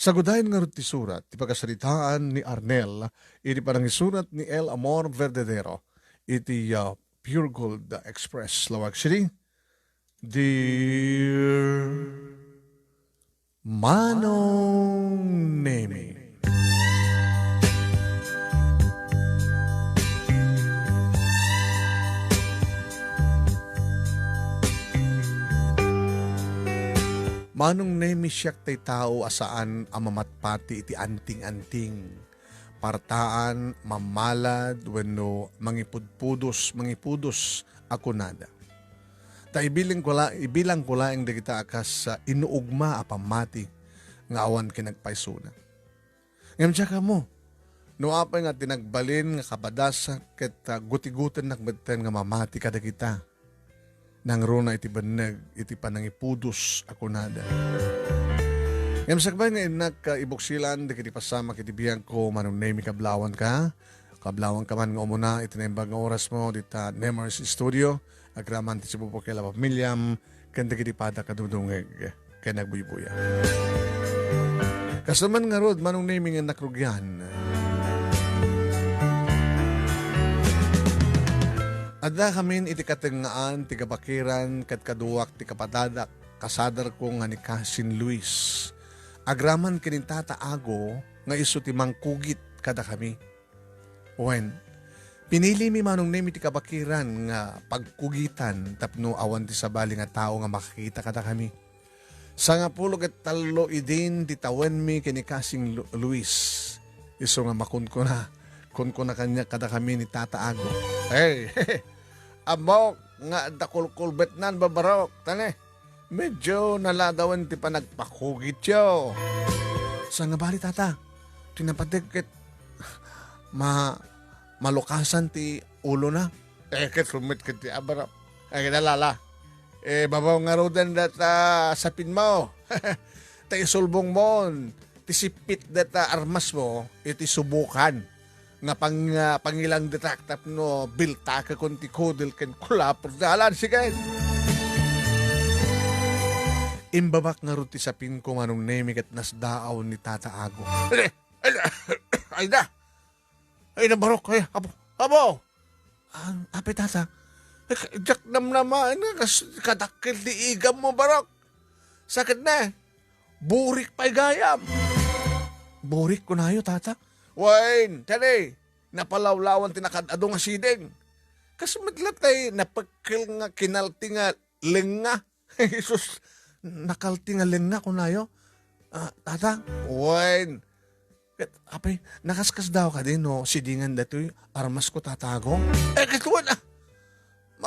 Sagudayan nga ti surat, ti pagkasalitaan ni Arnel, iti parang isurat ni El Amor Verdadero, iti Pure Gold Express, Lawag City. Dear Manong Nemi, Manong Nemi siyak tay tao asaan amamatpati iti anting-anting. Partaan, mamalad, wenno mangipudos ako nada. Ta ibilang ko laeng da kita akas sa inuugma apamati nga awan kinagpaisuna. Ngam siya ka mo, no apay nga tinagbalin nga kabadasa ket guti-guten nakbeten nga mamati kada kita. Nang rona iti banag, iti panangipudos ako nada. Ngam sakbay nga inak ibuksilan, di kiti pasama kiti biyang ko, Manong Nemi kablawan ka. Kablawan ka man nga umuna, iti naimbag nga oras mo, dita Nemers Studio. Agraman ti sibupo kay La Pamilyam, kanda kiti pada kadudungeg, kay nagbuy-buya. Kasaman nga rod, Manong Nemi nga nakrugyan. Adda kamin iti katengaan, ti kabakiran, kat kaduwak, ti kapadadak, kasadar ko nga ni Cousin Luis. Agraman kinintata ago, nga iso ti mangkugit kada kami. When, pinili mi Manong Nemi ti kabakiran nga pagkugitan, tapno awan ti sabali nga tao nga makakita kada kami. Sa nga pulog at talo idin, ti tawen mi kini Cousin Luis. Iso nga kun ko na kanya kada kami ni Tata Ago. Hey, amok nga dakulkulbet nan babarok, tane. Medyo naladawan ti panagpakugit yo. Sa nga bali tata, tinapatikit malukasan ti ulo na. Ket rumit ket ti abarok. Ay kinalala. Babaw nga rodan data sapin mo. Ta isulbong mo. Ti sipit data armas mo, iti subukan. Nga pangilang detraktap no bilta ka konti kodel ken kulapor dalan sige. Imbabak nga ruti sa pinko Manong Nemi ket nasdaaw ni Tata Ago. Ay na barok ay abo. Ang ape tata. Jak namnaman nga kadakkel di igam mo barok. Sakit na. Burik pa'y gayam. Burik ko na yo tata. Wain, tani, napalawlawan tinakadado nga sideng. Kasi madlatay, napagkil nga kinalti nga lenga. Jesus, nakalti nga lenga ko na yo. Tata, wain. Apay, nakaskas daw ka din, no? Sidingan dato'y armas ko tatago. Katuan na.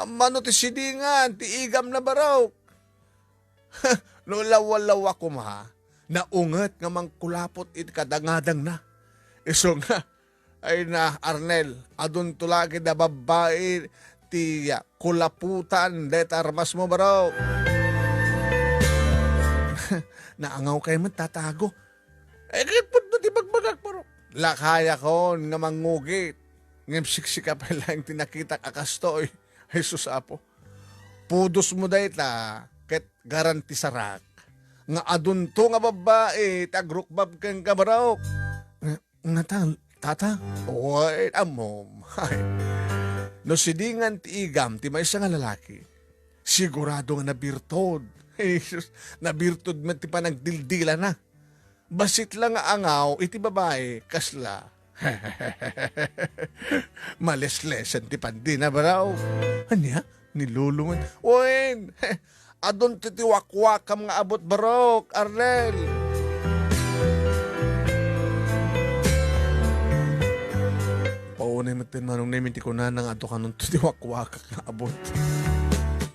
Mano ti sidingan, ti igam na baraw. No lawalawa ko ma, naungat nga mangkulapot it kadangadang na. Iso nga, ay na Arnel, adun tulagi na babae ti kulaputan, det armas mo baraw. Naangaw kayo man tatago. Kipot na ti bagbagak baraw. Lakaya ko nga mangugit. Ngem siksika pa lang tinakita kakastoy. Jesus apo. Pudos mo dahi ta, ket garanti sarak. Nga adun to nga babae, tagrukbab kang kabaraw. Nga tata? Wait a mom. No sidingan ti igam, ti may isa nga lalaki. Sigurado nga nabirtod. Jesus, nabirtod man ti panagdildila na. Basit lang nga angaw, iti babae, kasla. Maleslesan ti pandi na baraw. Anya? Nilulungan. Wen! Adon titiwakwakam nga abot barok, Arnel. Paunay matin Manong Nemi ti kunan nga ato kanong titiwakwakak nga abot.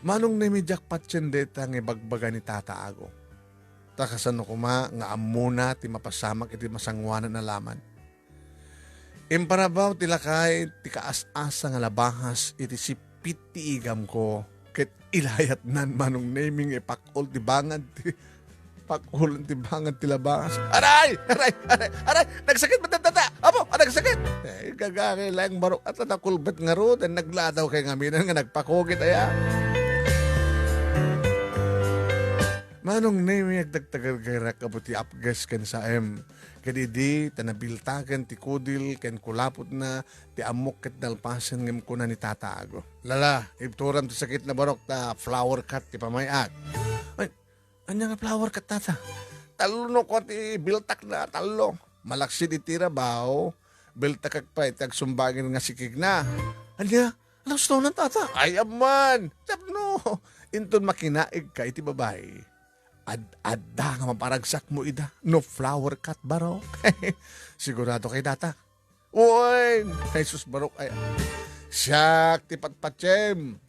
Manong Nemi jackpot deta nga bagbaga ni Tata Ago. Takasan ko nga amuna ti mapasamak iti masangwanan na laman. Imparabaw ti lakay ti kaas-asa nga labahas iti sipit ti igam ko ket ilayat nan Manong Nemi nga ipakol ti bangad ti pakulan ti bangad ti labahas. Aray! Nagsakit ba tata? Apo, nagsakit! Gagakay lang barok at nakulbet nga ro dan nagladaw kay ngaminan nga nagpakugit aya. Manong nemi agdagtagal kay kabuti apgas kan sa kadidi tanabiltakan ti kudil ken kulapot na ti amok ket dalpasan ngem kuna ni tataago. Lala, ibturam ti sakit na barok ta flower cut ti pamayak. Ay, anya nga flower cut tata? Taluno ko ti biltak na talo. Malaksi di tira bao. Biltak pa itag sumbagin nga sikig na. Anya, alas to ng tata? Ay aman, sapno. Inton makinaig ka iti babae. Adda nga maparagsak mo ida. No flower cut barok. Sigurado kay data. Uy, Jesus barok ay. Siyak ti patpatsem.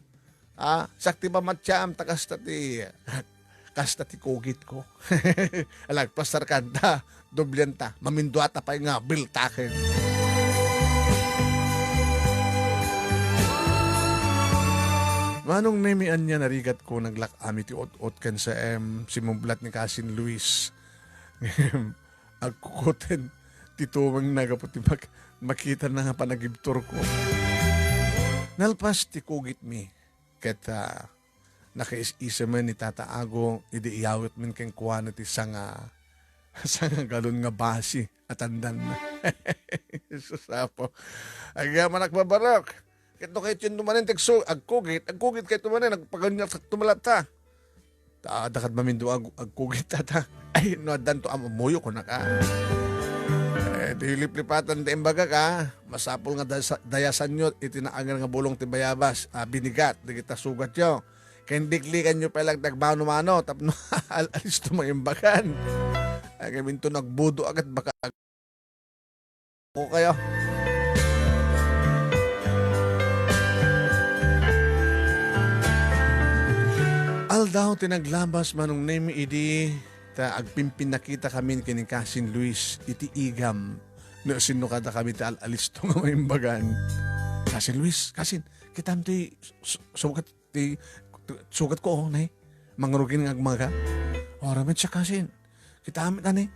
Siyak ti pamatsyam takasta ti. Kasta ti kugit ko. Alag, pasar kanta. Doblenta. Maminduata pa nga biltaken. Manong nemian niya narigat ko naglakami ti ot-ot kan sa simublat ni Kasin Luis. Agkukoten ti tumang nagaputi makita na nga panagibtor ko. Nalpas ti kugit mi. Keta nakaisa man ni Tata Ago idi iyawit min keng kuwana ti sanga galon nga basi at andan na. Susapo. Agya manak babarok. Kito kayo yun tumanin, agkugit kayo tumanin, nagpaganyan sa tumalata. Dakat mamindo agkugit tata. Ay, noadan to amuyo ko na ka. Dilip-lipatan ti imbaga ka, masapol nga dayasan nyo, itinaagan nga bulong ti bayabas, binigat, di kita sugat nyo. Kendiklikan nyo palang nagbano-mano, tapno alis to mga imbagan. Ay, kaminto nagbudo agad, baka ako kayo. Aldaw tinaglabas manong nemi idi ta agpimpin nakita kami kini Kasin Luis iti igam no sino kada kami ti alisto nga maimbagan. Kasin Luis, Kasin, kitam ti sugat ko nay. Mangrugin nga agmaga. Oramet siya Kasin. Kitamit ani.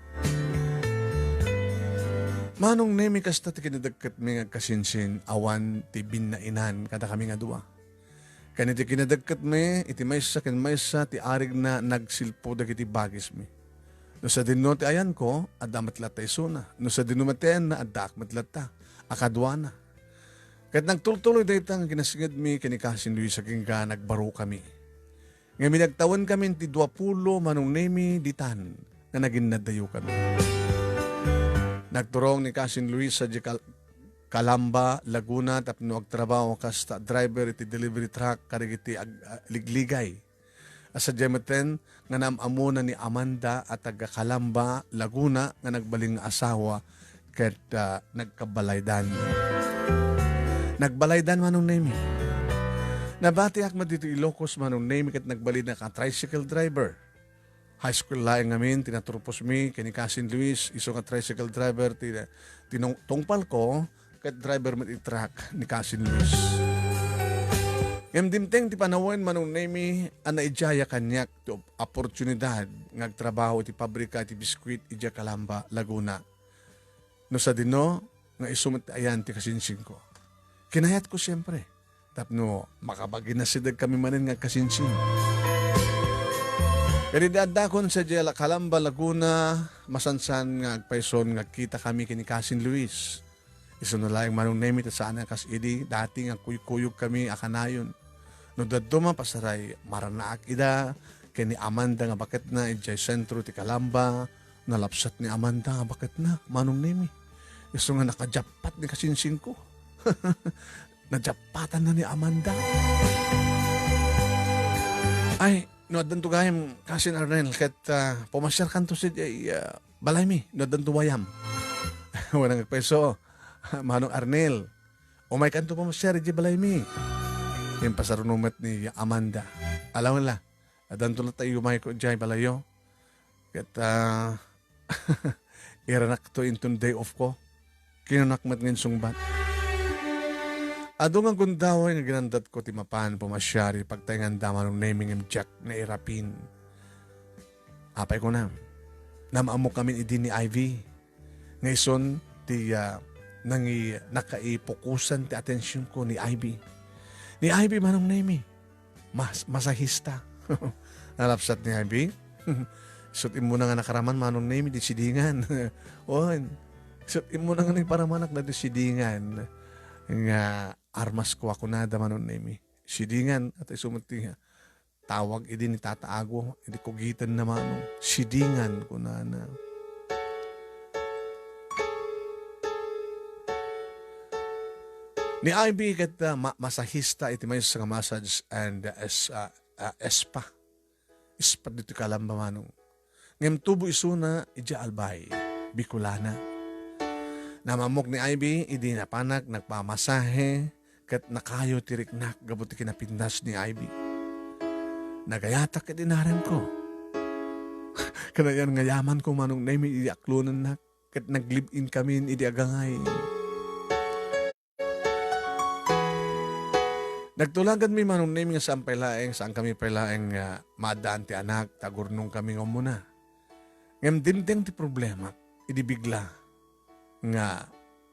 Manong nemi kasta ti kinadagkat mi nga kasinsin awan ti binainan kada kami nga duwa. Kaniti kinadagkat me, iti maysa ken maysa ti arig na nagsilpo dagiti bagis me. No sa dinno ti ayan ko, adda matlat isuna. No sa dinno maten na adda matlat ta. Akadwana. Kat nagtultuloy dayta nga ginasingad mi kani Kasin Luis saking ka nagbaro kami. Nga minagtawan kami ti 20 manong nemi ditan na naging nadayo kami. Nagturong ni Kasin Luis sa Calamba, Laguna, tapno agtrabaho kasta driver iti delivery truck karigiti ligligay. Asa jemeten nga namamuna ni Amanda at taga Calamba, Laguna nga nagbaling asawa ket nagkabalaydan. Nagbalaydan manong nemi. Nabati akma dito Ilocos manong nemi ket nagbalid na ka tricycle driver. High school laing ngamin, tinaturpos mi, kini Kasin Luis, iso nga tricycle driver, tinungpal ko, kat driver mo truck ni Kasin Luis. Dimteng ti panawen manong nemi anaijaya kanyak ti oportunidad ngagtrabaho ti pabrika ti biskwit ija Calamba, Laguna. No sa dino nga isumit ayan ti kasinsin ko. Kinayat ko siyempre. Tapno makabaginasideg kami manin nga kasinsin. Kaya dadakon sa Jela Calamba, Laguna, masansan nga agpaison nga kita kami kini Kasin Luis. Iso na lang manong nemi ta saan kas idi dati nga kuyog kami akanayon. No daduma pasaray maranaak ida kini Amanda nga bakit na ijay sentro ti Calamba nalapsat ni Amanda nga bakit na manong nemi. Iso nga nakajapat ni kasinsin ko. Najapatan na ni Amanda. Ay, no adan to gayam Kasin Arnel ket pumasyar kanto si balay mi no adan to wayam. Wala nga peso. Manong Arnel, umay kanto pa masyari di balay mi. Yung pasarunumat ni Amanda. Alam mo la, adan to na tayo umay ko di balayo. Kata, iranak to intong day off ko. Kinunakmat ngayon sungbat. Ado nga gundaway nga ginandat ko ti mapan pumasyari pagtaingan daman ng naming ng Jack na irapin. Apay ko na. Namamok kami idi ni Ivy. Ngayon, ti nakaipokusan ti atensyon ko ni Ivy. Ni Ivy manong nemi. Masahista. Nalapsat ni Ivy. Sutin mo na nga nakaraman manong name di sidingan. On. Sutin mo na nga paramanak na di sidingan. Nga armas ko ako na da manong name. Sidingan at isumuti nga. Tawag idi ni tataago. Idi ko gitan na manong. Sidingan ko na na. Ni IB kat masahista iti may sa massage and espa. Espa dito kalamba manong. Ngem tubo isuna ija albay. Bicolana. Namamok ni IB idi napanak nagpamasahe kat nakayo tiriknak gabuti kinapindas ni IB. Nagayatak iti naran ko. Kanayan ngayaman ko manong name idi aklunan na kat naglive-in kami idi agangay. Nagtulagan mi manong name nga saan pailaeng, saan kami pailaeng madaan ti anak, tagurnong kami nga muna. Ngam dindeng ti problema, idibigla nga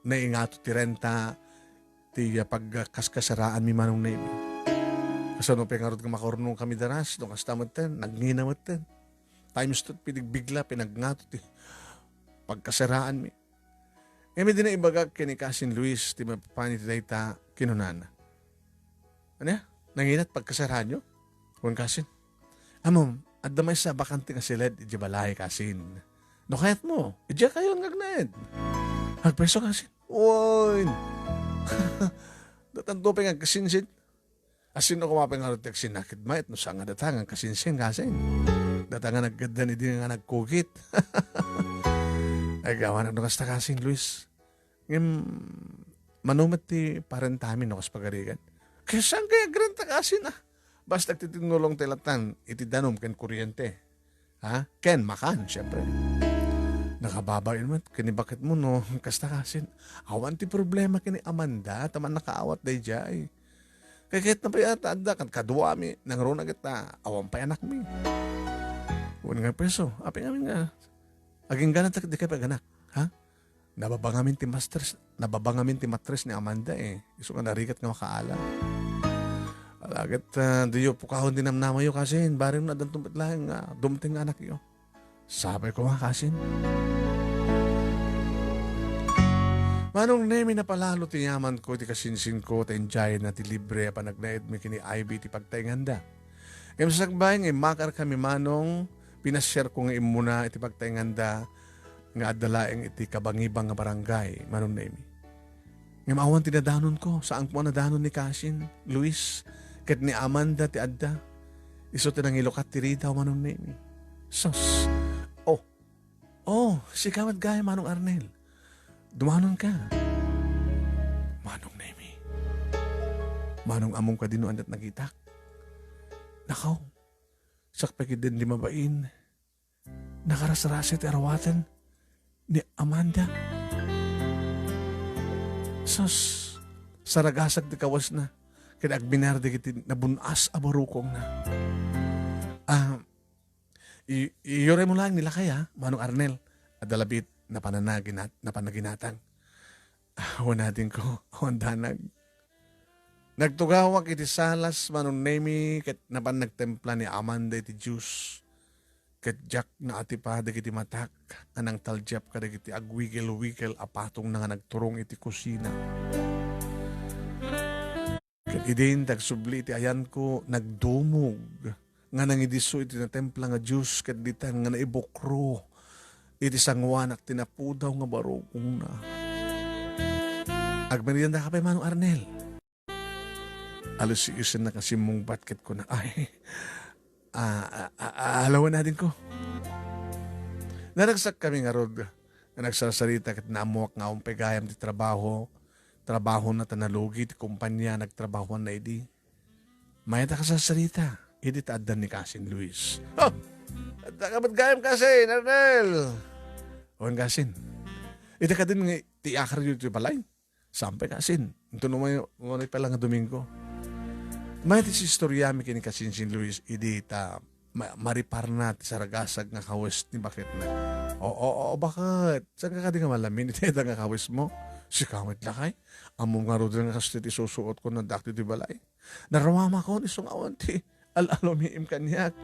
naingato ti renta, ti pagkaskasaraan mi manong name. Kasano pengarod nga makarunong kami daras, nung kastamad ten, nagninamad ten. Times to, pinigbigla, pinagngato ti pagkasaraan mi. Ngayon din na ibagag kini Kasin Luis, ti mapapani ti dayta kinunana. Ano ya? Nanginat pagkasarahan nyo? Kung Kasin. Amom, at damay sa bakante nga silid, iji balay Kasin. No kayat mo, iji kayo ngagnaid. Agpreso Kasin. Uy! Datanto pa nga kasinsin. Asin ako mapangarot yung sinakit mait, no saan nga datangan kasinsin Kasin. Datangan nagganda ni din nga nagkugit. Ay gawa na kasta Kasin Luis. Manumat ti parentamin no kas pagarigan. Kaya saan kaya granta Kasin Basta titinulong tilatan, itidanom ken kuryente. Ha? Ken makan, syempre. Nakababain mo, kinibakit mo no, kasta Kasin. Awan ti problema kini Amanda, taman nakaawat day jay. Kaya kahit na pa yata, kan kadwa mi, nangruna kita, awan pa anak mi. Huwag nga peso, api ngamin nga. Aging ganat di ka pa ganak, ha? Nababangamin ti matres ni Amanda Iso nga narigat nga makaala. Alagat diyo pukahon din namnamayo Kasin. Baring na dantumpit lang dumating nga anak iyo. Sabi ko Kasin. Manong nemi na palalo ti yaman ko ti kasinsin ko ti enjay na ti libre pa nagnaid mi kini IB ti pagtainganda. Ngam sa sagbay makar kami manong pinashare ko nga imuna iti pagtainganda nga adalaeng iti kabangibang nga barangay, manong nemi. Ngam awan tinadanon ko, saan ko nadanon ni Kasin, Luis, ket ni Amanda ti adda, iso tinangilokat ti Rita, manong nemi. Sos, si kawad gaya, manong Arnel. Dumanon ka. Manong nemi. Manong among ka dinuan at nagitak. Nakaw, sakpagid din di mabain. Nakarasarasa ti arawatan ni Amanda. Sos, saragasag di kawas na. Kaya agbinar di kiti nabunas abarukong na. Iyore mo lang nila kaya, manong Arnel. Adalabit na panaginatang. Awan natin ko, awan danag. Nagtugawak iti salas, manong nemi, kat napan nagtempla ni Amanda iti Diyos. Kat Jack na ati pa, dagiti matak, anang taljap ka dagiti agwigel-wigel, apatong na nga nagturong iti kusina. Kat idin, tagsubli iti ayan ko, nagdumog, nga nangidiso iti na templa nga Diyos, kat ditan nga naibokro, iti sangwanak tinapudaw nga barokong na. Agmerienda ka pa manong Arnel. Alos iusin na kasi mong batket ko na, alawan natin ko. Nanagsak kami nga rod, na nagsasarita kat naamuak nga akong pegayam di trabaho na tanalugi, ti kumpanya, nagtrabaho na idi. Mayata ka sa sarita, idi taadan ni Kasin Luis. At nakabat gayam Kasin, Arnel. Owan Kasin, iti ka din nga tiakar yun ito balay. Sampai Kasin, ito naman pala nga Domingo. May ti si istorya mi kini Kasin Luis, idi ta maripar na ti saragasag nga kawis ni bakit na. Oo, bakit? Saan ka di nga malamin? Iti nga kawis mo? Si kawit lakay. Among nga rodin nga kasi ti susuot ko ng dakti ti balay. Narawama ko ni sung awan ti alalomiim kanyak.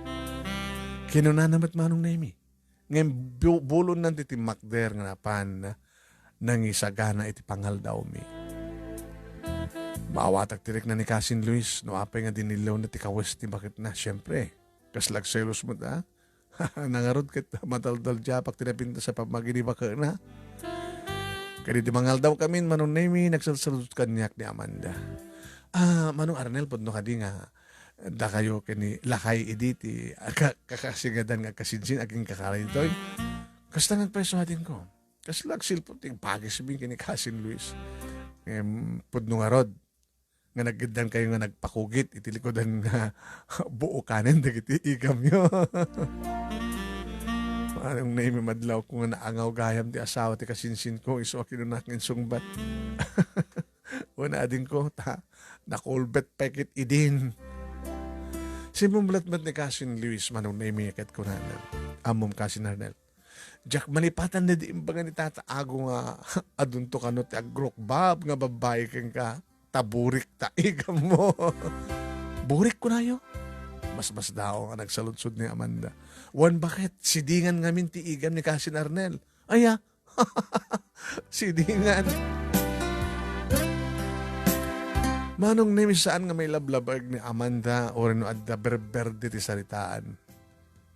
Kinunanamat manong Nemi. Ngayon, bulon ng titi makder nga napan nang isagana iti pangal daw mi. Maawatak tirik na ni Cousin Luis, no apay nga dinilaw na ti kawes ti bakit na, syempre. Kaslag selos mo ta. Nangarod kat mataldal japak tinapinta sa pamaginiba ka na. Kaya di mangal daw kami, manong Nemi, nagsasalud kanyak ni Amanda. Manong Arnel, podno ka di nga, da kayo kini lakay editi, kakasigadan nga kasinsin, aking kakaray ito. Kasta nagpreso natin ko. Kaslag silpo, ting pagis sabihin kini Cousin Luis. Podno nga rod. Nga naggandan kayo nga nagpakugit, itilikodan nga buo kanin, dagiti igam nyo. Anong Nemi madlaw kung nga naangaw gayam ti asawa ti kasinsin ko, iso kinunak ng sungbat. Una din ko, nakulbet pekit idin. Simumlat-mat ni Cousin Luis, manong Nemi yakat ko na amom Cousin Arnel. Jack, malipatan na di imbaga ni tataago nga adunto ka no ti agrok bab nga babae kang ka. Taburik ta igam mo. Burik ko na yo. Mas daw nga nagsaludsod ni Amanda. Wan bakit? Sidingan ngamin ti igam ni Cousin Arnel. Aya. Sidingan. Manong Nemi saan nga may lablabag ni Amanda o rin adda berberde ti saritaan.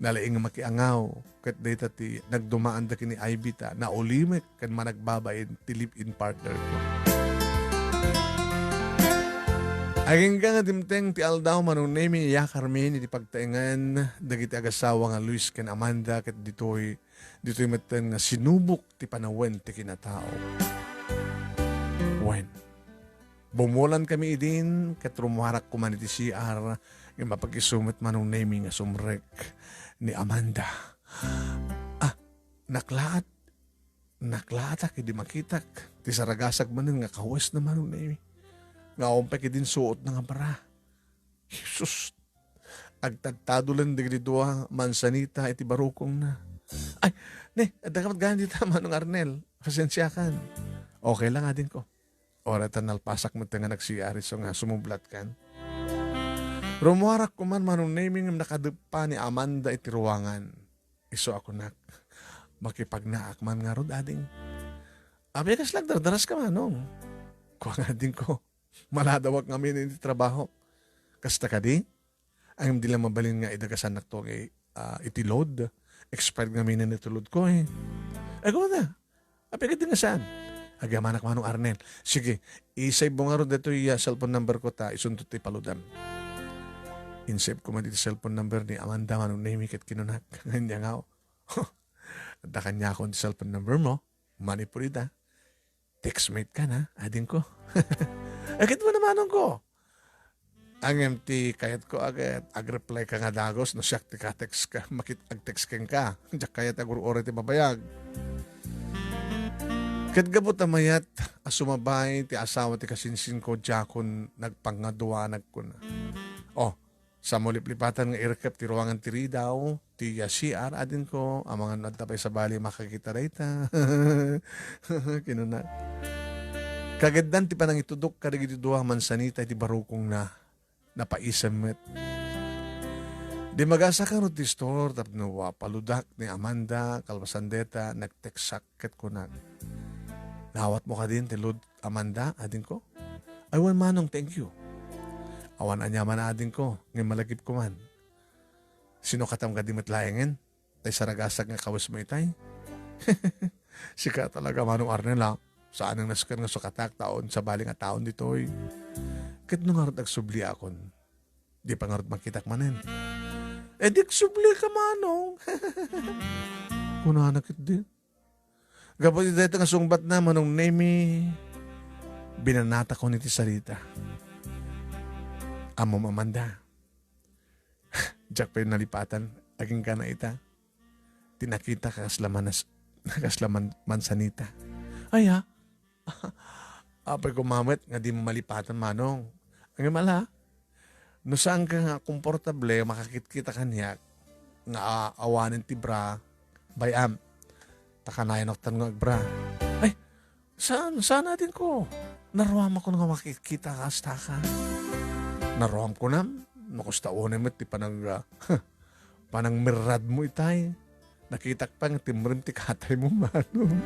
Nalaing nga makiangaw. Kat data ti nagdumaan da kini Ivy ta na ulimek kan managbabayin ti live-in partner ko. Aging ka nga dimteng ti aldaw manong Nemi iya Carmen iti pagtaingan dagiti agasawa nga Luis ken Amanda ket ditoy maten nga sinubok ti panawen ti kinatao. When bumulan kami idin ket rumuharak ko man iti CR nga mapagisumet manong Nemi nga sumrek ni Amanda. Naklaat ak, hindi makitak. Ti saragasag manin nga kawes na manong Nemi. Nga umpek din suot na nga para. Jesus, agtagtado lang digdi dua mansanita iti barukong na. Ay, dagamat ganit dita manong Arnel. Pasensyakan. Okay lang adin ko. Oratan nalpasak mo nga nagsiyari so nga sumublat kan. Rumuharak ko man manong naming nakadupa ni Amanda iti ruwangan. Iso ako nak. Makipagnaak man nga rod ading. Abi kas lagdardaras ka manong. Kuha nga din ko. Maladawak nga min iti trabaho. Kasta ka di? Ang hindi lang mabalin nga idagasan na to iti load. Expired nga min iti load ko eh. Ay kung na. Apigit din nga saan? Agamanak manong Arnel. Sige, isave mo nga ron dito yung cellphone number ko ta isuntot ti paludam. Insave ko man iti cellphone number ni Amanda manong Nemi ket kinunak. Ganyan nga ako. At kanya ako ti cellphone number mo. Manipurita. Textmate ka na, adin ko. Agad mo naman ko. Ang empty kayat ko agad ag-reply ka nga dagos no siyak ti ka-text ka ag-text ken ka. Diyak kayat aguro ti babayag. Ket gabot amayat asumabay ti asawa ti kasinsin ko jakon nagpangaduanag ko na. Oh, sa muliplipatan nga irkap ti ruangan ti ridaw ti CR adin ko ang mga nadtapay sa bali makakita rayta. Kinuna. Kageddan ti panang itudok kadagiti duwa mansanita iti barukong na napaisam met. Di magasa ka ti store tapno paludak ni Amanda kalbasandeta nagteksak ket kunag. Nawat mo ka din ti Lord Amanda adin ko. Aywan manong thank you. Awan anyaman adin ko ng malagip ko man. Sino katam ka di matlayangen? Tay saragasag nga kawas mo itay. Sika talaga manong Arnel. Saan ang naskan nga sukatak taon sa baling at taon ditoy. Kat nung harot agsubli akon, di pa nga harot magkitak manin. Di agsubli ka manong. Kunanak it din. Gapos dito nga sungbat na manong Nemi, binanata ko niti sarita. Amo Amanda. Jack pa yung nalipatan, aging ka na ita. Tinakita kaslaman mansanita. Ay ha? Apay kumamit nga di malipatan manong. Ang mala, no saan ka nga komportable makakit-kita kanyak nga awanin ti bra bayam. Takanayan ako tanong bra. Ay, saan natin ko? Naruam ako nga makikita ka hasta ka. Naruam ko nam. Nakustaonin mo ti panag panang mirad mo itay. Nakita pa nga timrim ti katay mo manong.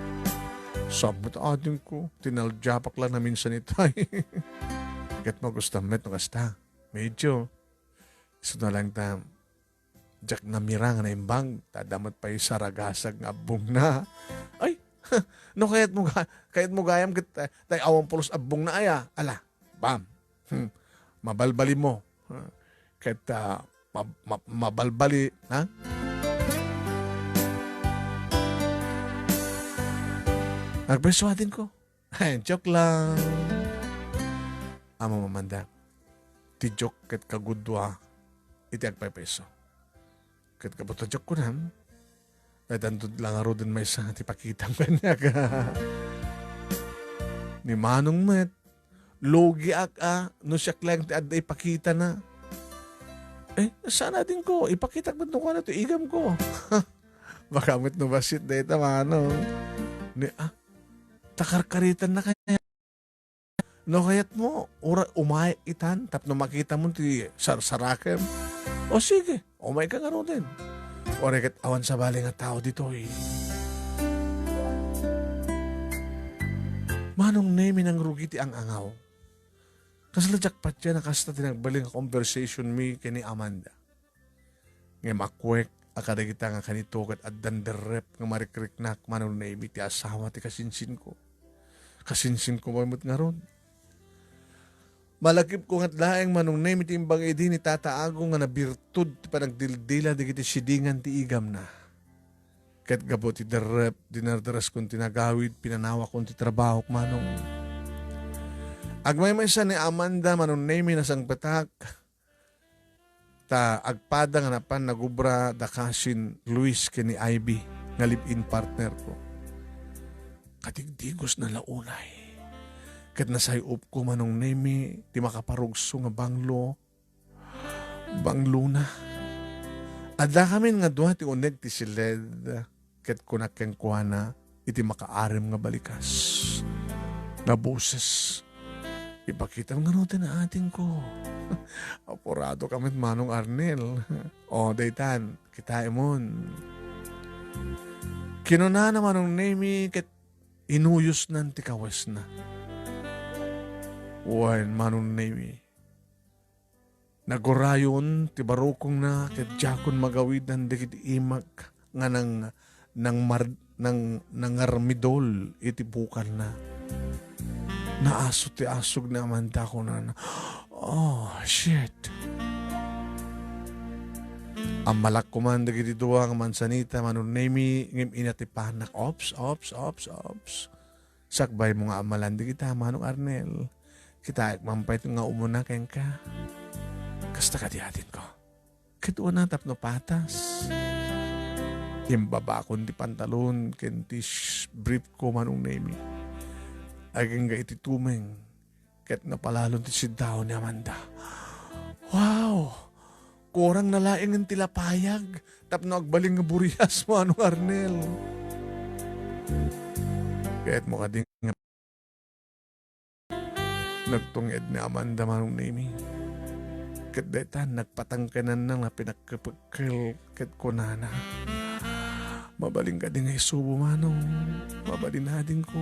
Sabot adin ko. Tinaljapak lang na minsan itay. Kat mo gusto met no kasta. Medyo. Iso na lang ta. Jak na mirang na imbang. Tadamat pa yung saragasag nga abong na. Ay. No kayat mo gayam kit tay awang pulos abong na aya. Ala. Bam. Mabalbali mo. Kaya mabalbali. Ha? Nagpersuadin ko. Joke lang. Amo mamanda. Ti joke ket kagudwa. Iti agpay-peso. Ket kabuto joke ko nam. At andun lang aro din may sa ti pakitang kanya ka. Ni Manong Met. Logi no siya lang ti aday pakita na. Sana din ko. Ipakita ko ko na to. Igam ko. Baka met no basit data Manong. Takarkaritan na kaya. No kayat mo, umay itan, tapno makita mo ti sarsarakem. O sige, umay ka nga ro din. O rekat awan sa bali nga tao dito eh. Manong nemi ng rugi ti ang angaw. Kasaladyak pa siya nakasta tinagbaling conversation mi kini Amanda. Nga makwek, akada kita nga kanito kat addan derrep nga marikriknak manong nemi ti asawa ti kasinsin ko. Kasinsin ko mamut nga ron. Malakip ko nga't laeng manong name itimbang edi ni tataago nga na birtud ti panagdildila di kiti sidingan ti igam na. Ket gabot ti derrep, dinardaras kong tinagawid, pinanawa kong ti trabaho manong. Agmay sa ni Amanda manong name na sang petak. Ta agpada nga napan nagubra da kasin Luis kini Ivy nga live-in partner ko. Katigdigos na launay. Kat nasayop ko manong nemi, di makaparugso nga banglo. Banglo na. Adda kami nga duha ti uneg ti siled. Kat kunakeng kuana, iti makaarim nga balikas. Nga boses. Ipakita nga natin na atin ko. Apurado kami manong Arnel. O, daytan, kita imon. Kinuna na manong nemi, kat inuyos nan ti kawas na. Wan manong nemi. Nagurayon ti barukong na ket jakon magawid nan dikit imak nga nang armidol iti bukal na. Naaso ti asog na amanta ko na. Oh, shit. Ang malak ko man dagiti duwa nga mansanita manong nemi ngim inatipanak. Ops. Sakbay mo nga amalan di kita manong Arnel. Kita mampay nga umuna keng ka. Kasta ka diatin ko. Kituwa na tapno patas. Imbaba ko di pantalon kenti brief ko manong nemi. Aging ga iti tumeng. Ket napalalon ti sidaw ni Amanda. Wow! Kurang nalaing ang tilapayag. Tapno agbaling nga buriyas mo anong Arnel. Kaya't mo ka din nga nagtunged ni Amanda manong nemi. Ket detan nagpatangkanan nang na pinagkapagkil ket kunana. Mabaling ka din nga isubo manong. Mabalin na din ko.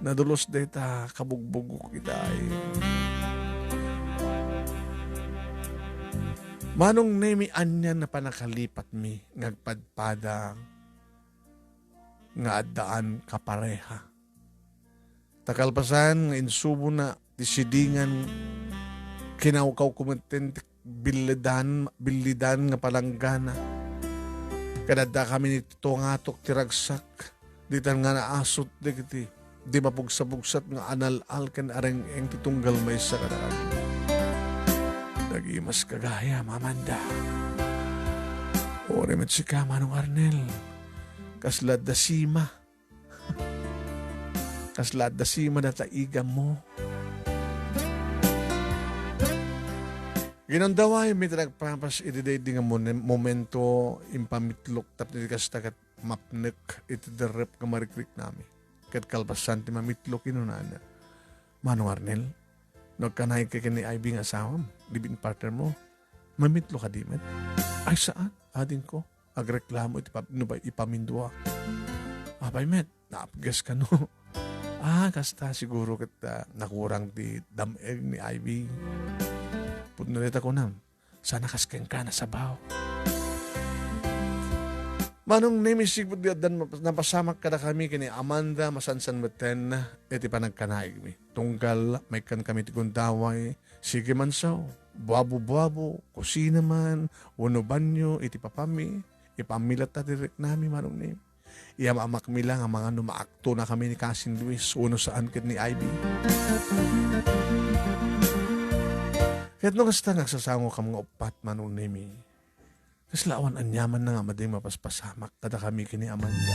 Nadulos deta kabugbugok kita ay. Manong nemi anyan na panakalipat mi ngagpadpada nga addaan kapareha. Takalpasan nga insubo na disidingan kinaukaw kumenten bilidan nga palanggana. Kadada kami nito nga tok tiragsak ditan nga naasot di mapugsa-pugsat nga anal-al kan areng-eng titunggal may sa kadaan. Nagimas kagaya, Mamanda. O remet si ka, Manong Arnel. Kaslad da sima. Kaslad da sima na taigam mo. Ginandaway, may nagpapas itiday di nga momento impamitlok tapos kastakat mapnek iti derep nga marikrik nami. Kat kalpasan ti mamitlok inunana. Manong Arnel, nagkanay ka ni Ivy nga asawam, libin partner mo. Mamitlo ka di met. Ay saan? adin ko. Agreklamo iti ipamindua. Apay met, naapgas ka no. Kasta siguro kita nakurang di dameg ni Ivy. Pudnalit ako nam, sana kaskeng ka na sabaw. Manong nimisig po dan napasamak kada kami kini Amanda masansan beten iti panagkanaig mi. Tunggal may kan kami tigundaway, sige man saw, buabo-buabo, kusina man, uno banyo, iti papami, ipamilat na direct nami manong nim. Iyamamak mi lang ang mga numaakto na kami ni Cousin Luis, uno saan kit ni Ivy. Kaya't nung kasta nagsasango ka mga upat manong nimi, kaslawan anyaman na nga mading mapaspasamak kada kami kini Amanda.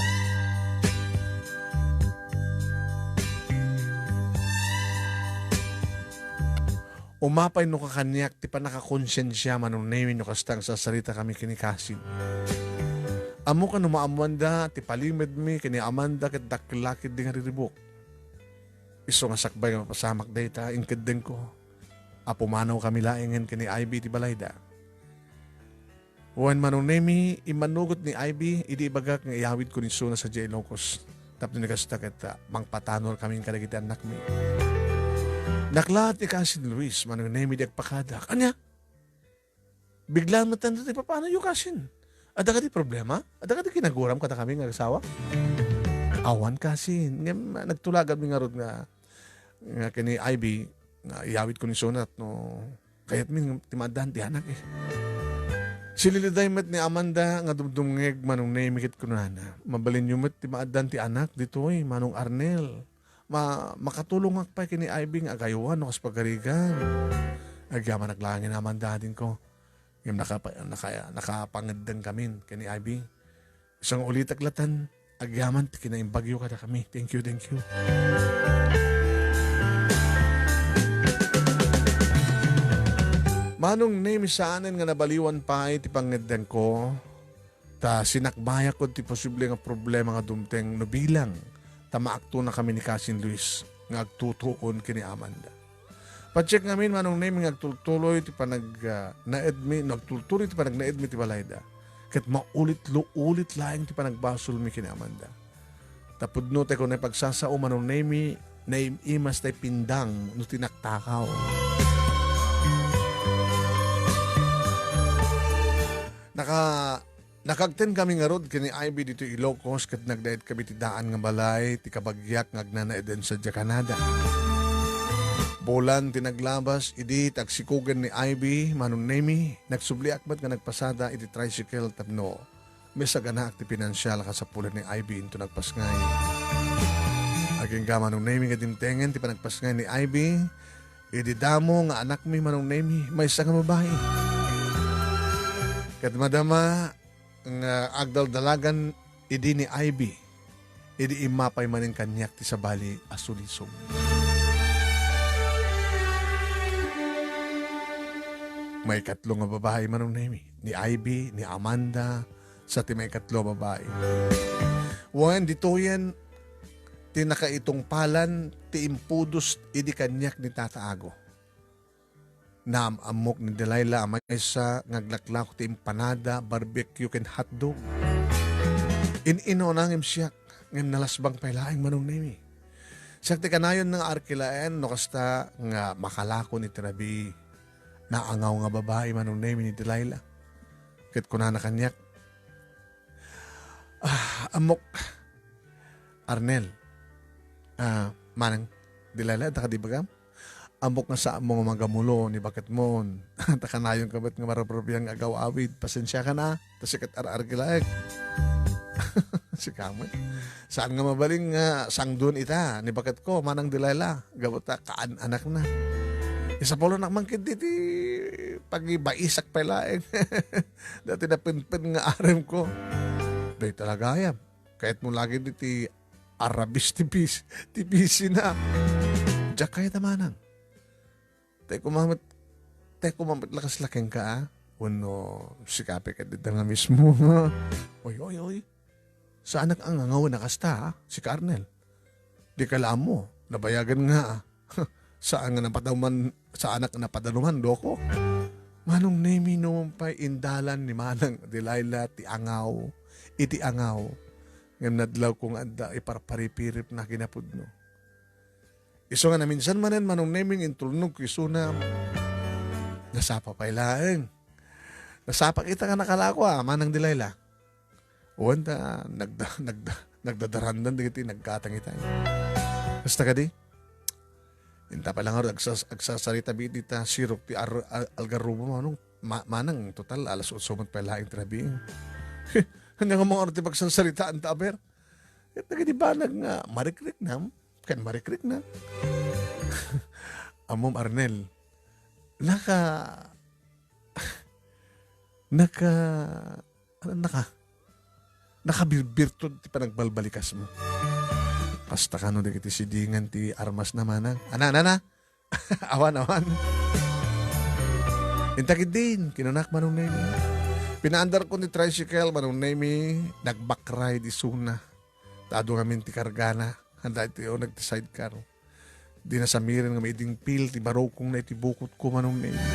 Umapay no kakanyak ti pa nakakonsensya manong nemi no kastang sa sarita kami kini Kasin. Amo ka no maamanda ti palimid mi kini Amanda ket daklakid di nga riribok. Iso nga sakbay nga mapasamak dayta inkadeng ko. Apumanaw kami laengen kini Ivy ti balayda. Wan manong nemi, imanugot ni Ivy, idi bagak nga iawid ko ni Suna sa J. Locos. Tapos nagasta kita, mangpatanol kaming kadagiti anak mi. Naklahat ni Cousin Luis, manong nemi di agpakada. Kanya? Bigla matanda ti paano yung Cousin? Ada ka di problema? Ada ka di kinaguram kada kami nga asawa? Awan Cousin. Nagtulagan mi nga rod nga kini Ivy, nga iawid ko ni Suna at no, kaya't mi timadahan ti anak eh. Sililiday met ni Amanda nga dumdumngeg manong naimikit ko na na. Mabalin yung met ti maadan ti anak dito manong Arnel. Makatulong akpay kini Ivy nga agayuan no kas pagarigan. Agyaman naglangin na Amanda din ko. Yung nakapangedeng kami kini Ivy. Isang ulit aglatan, agyaman ti kinaimbagyo kada kami. Thank you, thank you. Manong name saanan nga nabaliwan pa iti pangedden ko, ta sinakbaya ko ti posible nga problema nga dumteng no bilang ta maakto na kami ni Cousin Luis nga agtutuon kini Amanda. Pacheck ngamin manong name nga agtultuloy ti panag naedmi, nagtultuloy ti panag naedmi ti balayda. Ket maulit-ulit laing ti panagbasol mi kini Amanda. Tapudno te ko na pagsasao manong name na imas tay pindang no tinaktakaw. Nakagten kami nga rod kini Ivy dito Ilocos kat nagdaet kami ti daan nga balay ti kabagyak nga agnanaeden sa Canada. Bolan ti naglabas idi tagsikugan ni Ivy manong nemi nagsubli akbat nga nagpasada iti tricycle tapno mesaganak ti pinansyal kasapulan ni Ivy into nagpasngay. Aging ka manong nemi nga dimtengen ti panagpasngay ni Ivy idi damo nga anak mi manong nemi may isa nga babae. Kat madama nga agdal-dalagan idi ni Ivy, idi imapay maning kanyak ti sabali asulisog. May katlo nga babae manong nemi, ni Ivy, ni Amanda, sa ti may katlo babae. Wan dito yan, ti nakaitong palan, ti impudos idi kanyak ni Tata Ago. Naamok ni Delilah amay isa ngaglaklak ti empanada, barbecue ken hotdog. Ino nangim siyak ngem nalasbang pailaing manong nemi. Siyak ti kanayon ng arkilaen no kasta nga makalako ni Tirabi naangaw nga babae manong nemi ni Delilah. Ket kunana kanyak. Amok Arnel. Manang Delilah ta kadibagam? Amok nga sa mga magamulo ni bakit mon. Takanayon kabat nga maraprobiyang agaw awid. Pasensya ka na. Tas sikat ar-argilaek. Si Kamay. Saan nga mabaling nga sangdun ita ni bakit ko manang Delilah. Gabota kaan anak na. Isa polo nakmangkid diti pag-ibaisak palaeng. Dati na pinpin nga arem ko. Day talaga yan. Kahit mo lagi diti Arabis tipisi na. Diyak kaya tamanang. Teko mamit lakas laking ka, uno, sikape ka dito nga mismo. Oy. Sa anak ang angaw na kasta, si Carnel. Di ka alam mo, nabayagan nga. Saan nga napadaman, sa anak na napadaluman, doko. Manong nemi no pa indalan ni Manang Delilah ti angaw, iti angaw, ngam nadlaw kong anda iparparipirip na kinapudno. Iso nga na minsan manen manong neming intulnog kisuna, nasapa pa ilaeng. Nasapa kita nga nakalako Manang Delilah. Uwan ta, nagdadarandan digiti nagkatang itay. Basta ka di? Inta pa lang ako, agsasarita biti ta sirok ti algarubo manong manang total alas 8 mat pa laing trabi. Hanya nga mga orte pagsasaritaan ta aber. Ito di ba nga marikrik na? Kan marikrik na. Amom Arnel, nakabirbirtod ti panagbalbalikas mo. Basta ka no di kiti sidingan ti armas na manang. Ana. Awan. Intakid din, kinunak manong nemi. Pinaandar ko ni tricycle manong nemi, nagbakride isuna. Tado ngamin ti kargana, handa iti o nagti sidecar. Di na samirin nga may iding pil, ti barokong na iti bukot ko manong nemi.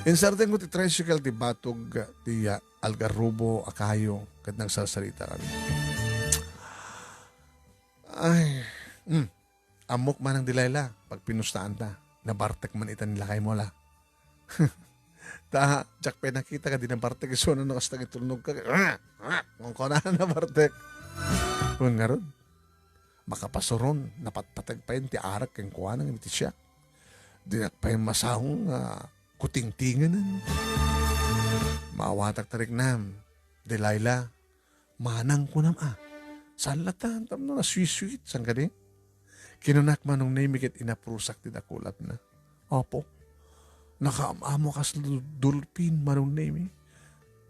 Insarten ko ti tricycle ti batog ti algarubo akayo kat nagsasalita kami. Ay, amok Manang Delilah, pag pinustaan ta, nabartek man itan nila kay mola. Jak pa nakita ka, di nabartek, iso na nakastag itulnog ka, kung ko na nabartek. Kung nga ron, makapasuron, napatpatag pa yun, ti arak keng kuha ng iti siya. Di pa yung masahong kuting-tinganan. Maawatak tarik nam, Delilah, manang ko nam salatan, tam na sweet-sweet, sang ka di? Kinunak manong naimikit inaprusak ti dakulat na. Opo, nakaamamo kas dulpin manong naimi.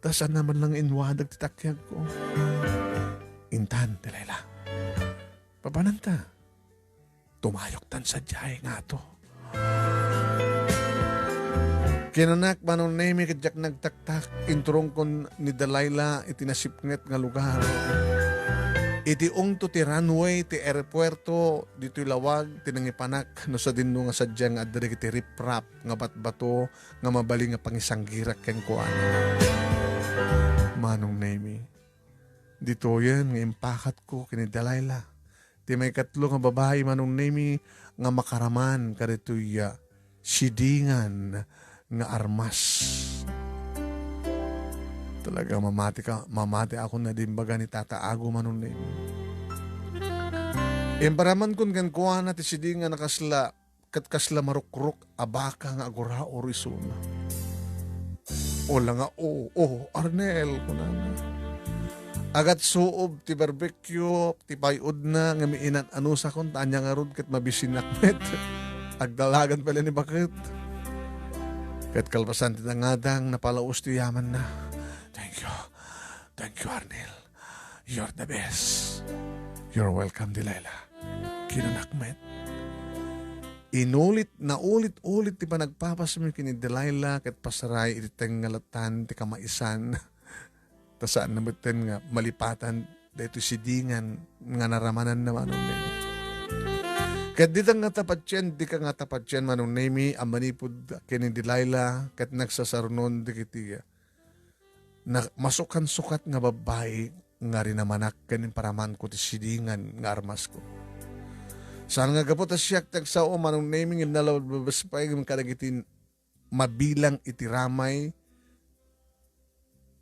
Tasan naman lang inwadag ti takyag ko. Intan, Delilah. Papananta, tumayok tan sa jay nga to. Kinunak manong naimikit jak nagtaktak, inturong kon ni Delilah itinasipnget nga lugar. Iti ungto ti runway, ti aeropuerto, dito lawag, tinangipanak, no sa dinno nga sadyang adre ti riprap, nga batbato, nga mabaling nga pangisanggirak ken kuana. Manong nemi, dito yan, nga impakat ko kini Delilah. Ti may katlo nga babae manong nemi, nga makaraman, karitoy sidingan, nga armas. Talaga mamati ako na dimbaga ni Tata Ago manong name. Imparaman kun kan kuha na ti sidi nga nakasla kasla marukruk abaka nga agura o risuna. Ola nga Arnel kunana. Agat suob ti barbecue ti payod na nga miinan anusa kon tanya nga rod ket mabisinakmet. Agdalagan pala ni bakit. Ket kalpasan ti nangadang napalaos ti yaman na. Thank you, Arnel. You're the best. You're welcome, Delilah. Kinanakmet. Ulit ti pa nagpapasami kini Delilah ket pasaray iti tengalatan ti kamaisan. Tasaan namiten nga malipatan dito sidingan nga naramanan na manong nemi. Ket di nga tapatyen, di ka nga tapatyen manong nemi amanipod kini Delilah ket nagsasarunon di kitiya. Na masukan-sukat nga babae nga rin namanak kanin paraman ko ti sidingan nga armas ko. Saan nga gapot siyak tagsao manong naming inalawad babaspay ng kadagitin mabilang itiramay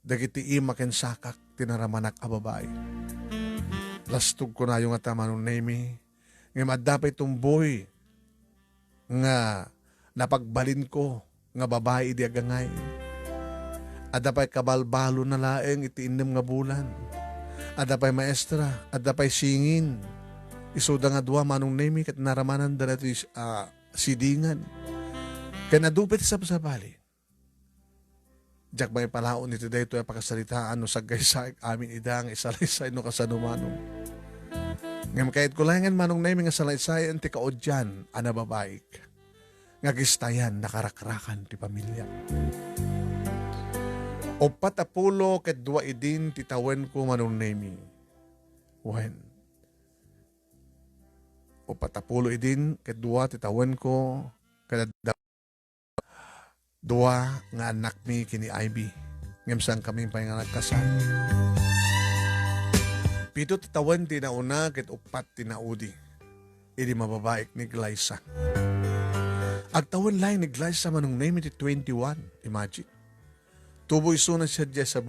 dagiti imaken sakak tinaramanak a babae. Lastog ko na yung atamanong nami nga madapay tumboy nga napagbalin ko nga babae di agangay. Adapay kabalbalo na laeng iti inem nga bulan. Adapay maestra, adapay singin. Isuda nga dua manong nemi ket naramanan da nato sidingan. Kaya nadupit sa bali. Jak may palaon iti dayto ay pakasalitaan no saggaysaik amin idang isalaysay no kasanumanong. Ngam kahit kulangan manong nemi nga salaysayan ti kaodyan ana babaik. Nga gistayan nakarakrakan ti pamilya. O patapulo ket dua idin titawen ko manong nemi. When? O patapulo idin ket dua titawen ko kada Dua nga anak mi kini Ivy. Ngem sang kami pa nga nagkasal. 7 tatawan tinauna ket 4 tinaudi. Idi mababaik ni Glyza. Agtawan lain ni Glyza manong name iti 21. Imagine. Tubo isuna siya dya sa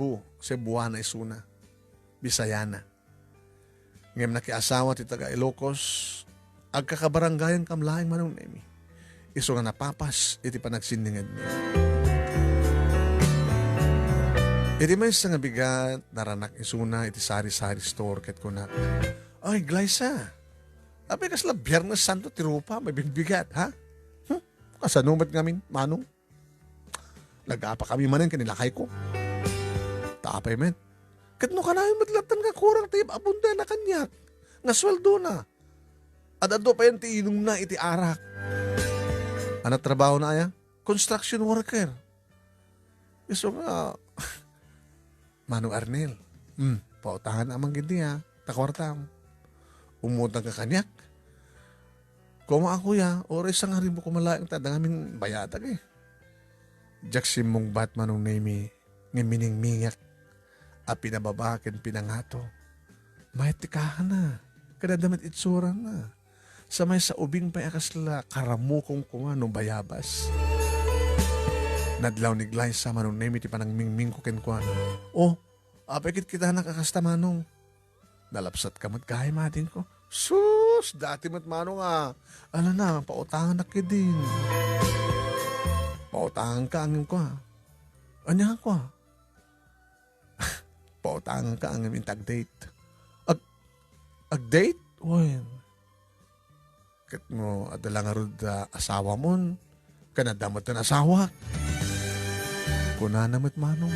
Buwana isuna. Bisayana. Ngem nakiasawa ti taga Ilocos. Agkakabaranggayan kamlaing manong name. Iso nga napapas iti panagsindingan niya. Iti may sa nga bigat, naranak isuna iti sari-sari store ket kunak. Ay, Glyza, apay kasla Biyernes Santo ti rupa, may bigat, ha? Kasanumat ngamin, manong. Nag-apa kami manin kanilakay ko. Tapay men. Kat no ka namin madlatan ka kurang tip abunda na kanyak. Nga sweldo na. At ado pa yan ti inong na iti arak. Ano trabaho na aya? Construction worker. Iso nga, Manong Arnel, pautahan amang gindi ha, takwartam. Umutang ka kanyak. Kung ako ya, oras ang harin mo kumalaing tadang amin bayatag eh. Jaksim mong bat manong nami, ngimining mingak, a pinababakin pinangato. May tikahan na, kadadamit itsura na. Sa may sa ubing pa akasla, karamukong kumano bayabas. Nadlaw ni Glyza manong name iti panang mingming ko kenkwana. Oh, apekit kita nakakasta manong. Nalapsat ka matkahay matin ko. Sus, dati mat manong Ala na, pautangan na din. Pautangan ka angin ko Anya ko Pautangan ka angin intag-date. Ag-date? Uy. Kat mo, adala nga rod asawa mo. Kanadamot na asawa. Kuna namat manong.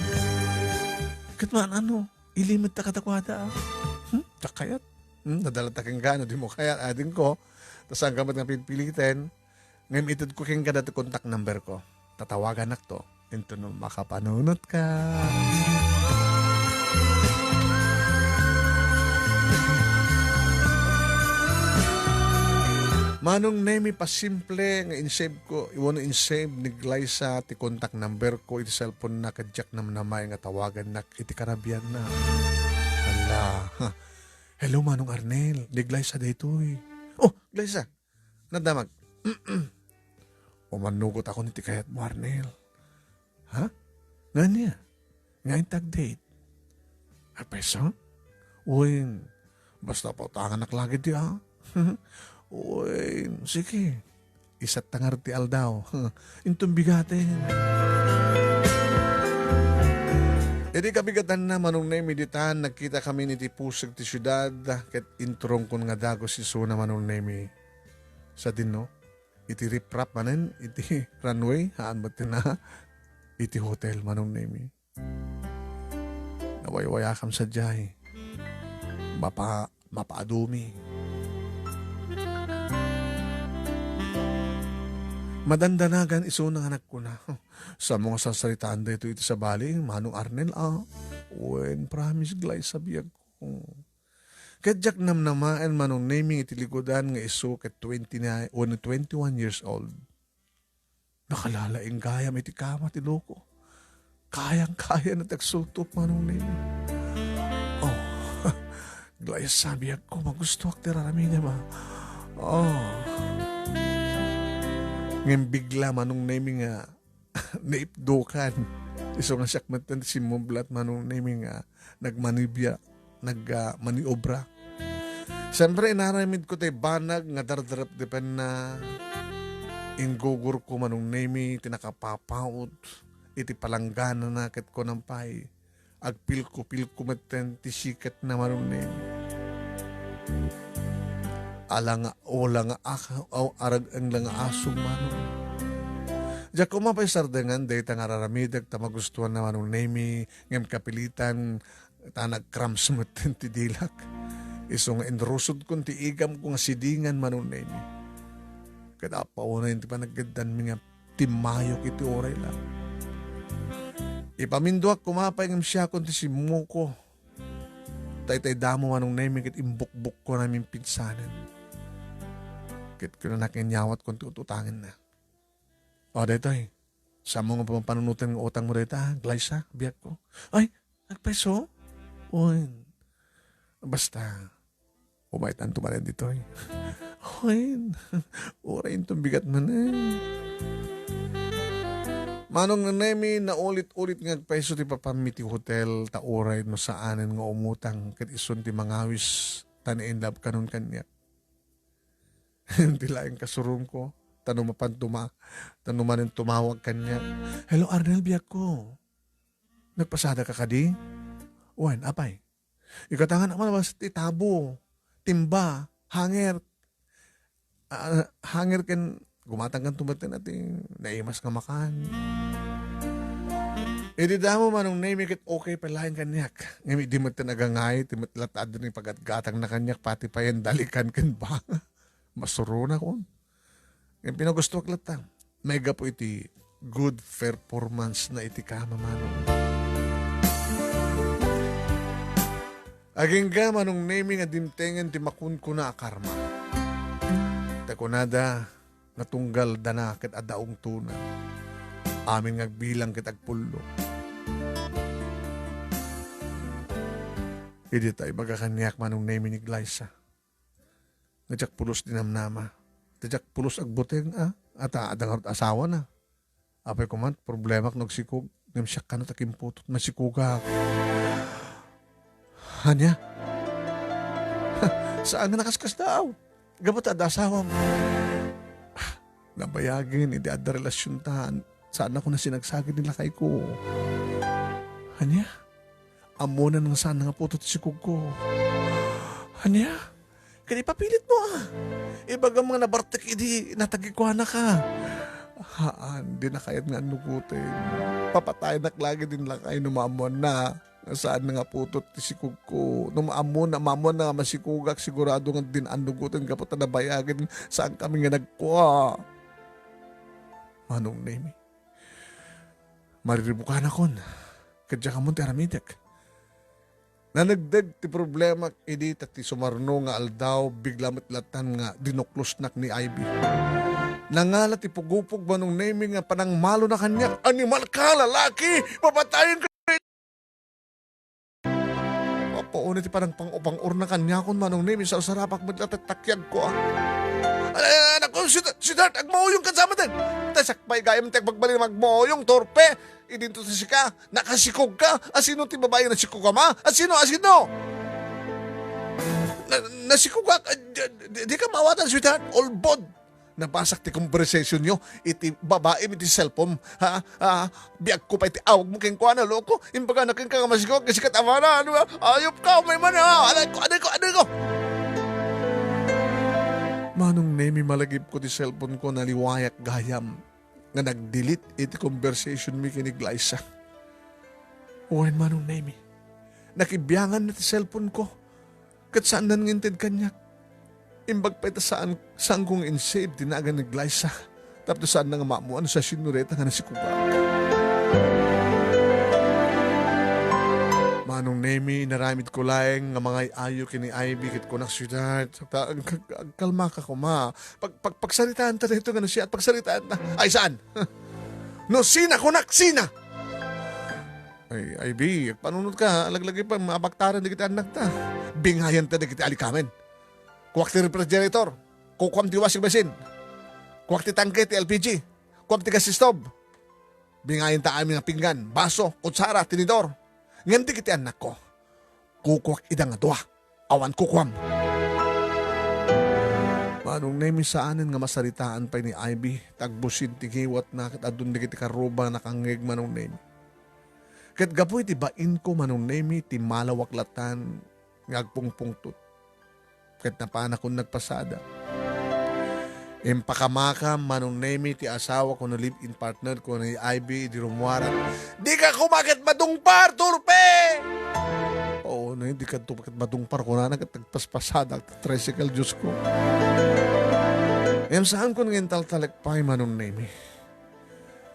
Katman ilimit ta katakwada Takayat. Nadala ta kang gano, di mo kaya adin ko. Tas ang gamat nga pinpilitin. Ngayon itod ko kang kada contact number ko. Tatawagan nak to. Into no makapanunot ka. Manong nemi pa simple nga insave ko, iwan insave ni Glyza ti contact number ko iti cellphone na kadyak namay nga tawagan nak iti Karabian na. Hala. Hello Manong Arnel, ni Glyza daytoy. Oh, Glyza. Nadamag. Umanugot ako niti kayat mo Arnel. Ha? Nga niya? Nga intag date. Peso? Uy, basta pa utangan naklagi di Uy, sige. Isa't tangar ti aldaw. Intong bigatin. Edi kabigatan na manong na imiditan, nagkita kami ni ti pusag ti syudad, ket introng kun nga dago si Suna manong nemi. Sa din no, iti riprap manen, iti runway, haan ba't na, iti hotel manong nemi. Nawaywayakam sa jay. Mapaadumi. Madandanagan iso ng anak ko na. Sa mga sasaritaan dito ito sa bali, Manong Arnel, when promise Glyza biyag ko. Kadyak namnamaan manong naming itilikodan nga iso kat 21 years old. Nakalalaing gayam iti kama ti loko. Kayang-kaya na tagsultop manong naming. Oh, Glyza biyag ko, magustuhak ti raramin niya ba? Oh, ngayon bigla manong naming naipdukan. Iso nga siyakmatan si Mublat manong naming maniobra. Siyempre inaramid ko tayo banag nga dardarap depen na ingugur ko manong nami tinakapapaut iti palanggana na kat ko ng pay. Agpil ko maten ti sikat na manong nami. Ala nga arag ang lang asong manong. Diyak kumapay sardangan, day tangararamidag, tamagustuhan naman ng nami, ngam kapilitan, tanag-cramps mo ti dilak. Iso nga inrusod kong ti igam kong sidingan manong nami. Kada pa una yung ti panaggandan mga timayok iti oray lang. Ipaminduak kumapay ngam siya kong ti simuko. Tay damo manong nami kit imbukbuk ko namin pinsanan. Kit ko na nakinyawat kung tututangin na. O, dito Sa mga pampanunutin ng utang mo dito, Glyza, biyak ko. Ay, nagpeso? Uy, basta, umaitan tumalan dito eh. Uy, urayin itong bigat man eh. Manong nanemi na ulit-ulit nga peso ti papamiti hotel ta oray no saanen nga umutang ket isun ti mangawis tan in love kanon kanya. Hindi laing kasurong ko. Tanumapan tanumanin tumawag kanya. Hello Arnel, biyak ko. Nagpasada ka kadi? Uwan, apay. Ikatangan naman ba sa tabo, timba, hanger. Hanger ken gumatang kan tumatin natin naimas nga makan. Di damo manong naimikit okay palahin kanyak. Ngayon di mo tinagangay, di mo tilatad din yung pagatgatang na kanyak, pati pa yan dalikan kan ba? Masuro na ko. Ngayon pinagusto ko latang. Mega po iti good performance na iti kama manong. Aging ga manong naming adimtengen ti makun ko na akarma. Takunada, natunggal dana ket adaong tuna. Amin ngagbilang ket agpullo. Idi tayo magakanyak manong name ni Glyza. Nadyak pulos dinamnama. Nadyak pulos agbuteng at adang asawa na. Apay kuman, problema kung nagsikog. Namsyak ka na takimputot, masikuga. Hanya? Saan na nakaskas daw? Gabat ada asawa mo. Nabayagin, hindi ada relasyon tahan. Saan ako na sinagsagin nila kay ko? Hanya? Amo na nang saan nga putot si kuko. Hanya? Kaya papilit mo Ibaga mga nabartek, hindi natagikuha na ka. Haan, di na kayat nga nugutin. Papatay na lagi din lang kayo numamon na. Saan na nga putot si kuko. Numamon na masikugak sigurado nga din anugutin kapot na nabayagin saan kami nga nagkuha. Manong name. Mariribukan akon. Kadya ka mo ti aramitek. Nanagdag ti problema idi ti sumarno nga aldaw bigla matlatan nga dinuklusnak ni Ivy. Nangala ti pugupog manong name nga panang malo na kanya. Animal ka, lalaki! Papatayin ka! Papauna ti parang pang-or na kanya kung manong name sa sarapak matlatakyag ko Anak ko, si Dart, agmoyong ka sa matin. Tasakpay gayam tek pagbalik magmoyong, torpe. Idinto sa sika, nakasikog ka. Asino ti babae na sikog ka ma? Asino? Nasikog ka? Di ka mawatan, sweetheart. All bod. Nabasak ti conversation nyo. Iti babae, iti cellphone. Biag ko pa iti awag mo keng kuha na loko. Imbaga na keng ka masikog. Kasi katama na. Ayop ka, may man Aday ko. Manong nemi malagip ko ti cellphone ko naliwayak gayam nga nag-delete iti conversation mi kini Glyza. Uwan manong nemi. Nakibiyangan na ti cellphone ko. Kat saan nanginted kanyak. Imbag pa ita saan kong in-save tinagan ni Glyza. Tapos saan na nga maamuan sa sinureta nga nasikuga. Manong nemi, naramid ko laeng nga mga ayo kini Ivy kit ko na sweetheart. Kalma ka ko ma. Pagsalitaan ta dito nga na siya at pagsalitaan na. Ay saan? No, sina kunak, sina! Ay, Ivy, panunod ka, alaglagi pa, mabaktaran di kita anak ta. Bingayan ta di kita alikamen. Kuwak ti refrigerator, kukwam ti washing machine, kuwak ti tangke ti LPG, kuwak ti gas stove. Bingayan ta amin nga pinggan, baso, kutsara, tinidor. Ngayon di kiti anak ko, kukwak idang adwa, awan kukwam. Manong nemi saanin nga masaritaan pa ni Ivy, tagbusin ti giwat na kat adun di kiti karuba nakangig manong nemi. Kat gapoy ti bain ko manong nemi ti malawaklatan ngagpungpungtut. Kat napana kong nagpasada. Impakamakam manong nemi ti asawa ko no live-in partner ko ni Ivy di rumuarat. Di ka kumakit madungpar, turpe! Oo, no, hindi ka tumakit madungpar ko na nagtagpaspasada at tricycle Diyos ko. Em saan ko ngayon taltalagpay manong nemi?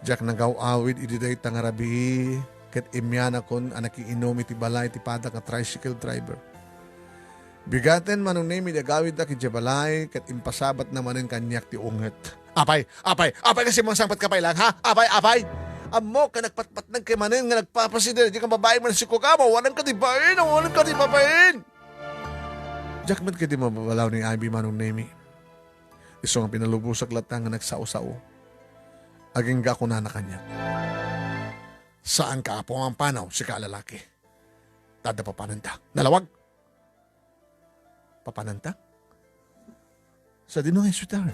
Diyak nagaw-awid ididay tangarabi ket imyana kon anak iinom iti balay ti padak nga tricycle driver. Bigaten manong nemi dagawid na ki balay ket impasabat namanen kanyak ti unget. Apay kasi mga sangpat kapay lang, ha? Apay. Amo ka nagpatpat ng kimanin nga nagpapasidere, di ka babae man si Kukamo, walang katibain. Jack, ba't ka di mababalaw ni Ivy manong Nemi? Iso nga pinalubusak latang nga nagsao-sao. Aging ga ko na kanya. Saan ka po ang panaw si kaalalaki? Tada papananta. Nalawag? Papananta? Sa dinungay sweetheart.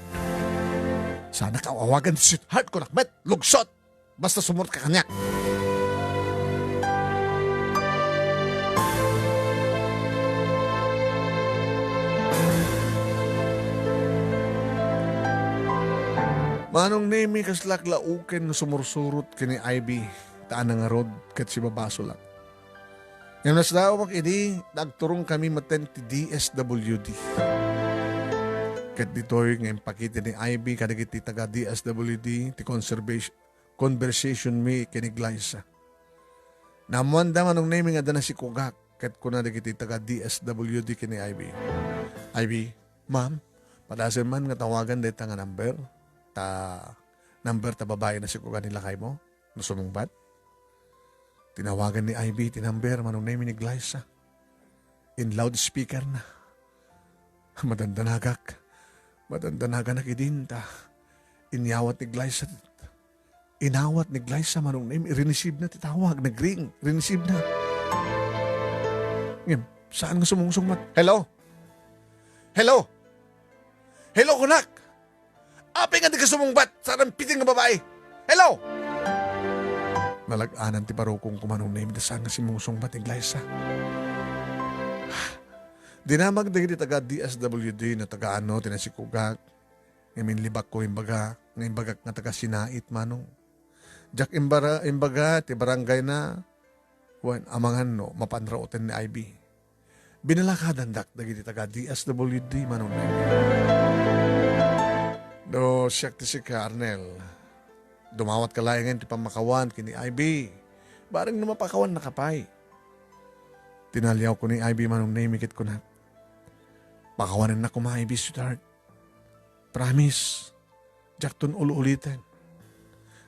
Sana kawawagan si sweetheart ko nakmet. Lugsot! Basta sumurot ka kanya. Manong Nemi kaslak lauken na sumursurot kini Ivy. Taan nga rod kat si babaso lang. Yung nasdao makidi, nagturong kami maten ti DSWD. Kat dito'y ngayon pakita ni Ivy kadagiti taga DSWD ti conversation mi kini Glyza. Namuanda manong Nemi nga dana si Kugak kat kuna dagiti taga DSWD kini Ivy. Ivy, ma'am, padasin man nga tawagan dahil nga number. Number ta babae na si Kuga nila kay mo. Nusumungbat. Tinawagan ni Ivy, tinumber, manong name ni Glyza. In loudspeaker na. Madandanagak na kidinta. Inyawat ni Glyza. Inawat ni Glyza, manong name. Renisib na, titawag, nagring. Renisib na. Ngayon, saan nga sumungsungmat? Hello, kunak! Apay nga di ka sumungbat sa piting nga babae. Hello! Nalag-anan ti parokong kumanong name da nga si musungbat ni Glyza. Dinamag dagi taga DSWD na taga ano, tinasikugak. Ngayon libak ko imbaga, ngayon bagak nga taga sinait manong. Jack imbaga, ti barangay na, wan amangan no, mapanraoten ni Ivy. Binalakadan dak dagi taga DSWD manong name. Do siyak ti si Arnel. Dumawat ka layangan ti pamakawan kini Ivy. Barang na mapakawan na kapay. Tinalyaw ko ni Ivy manong namikit ko na. Pakawanan na ko mga Ivy, sweetheart. Promise. Jack ton ulitin.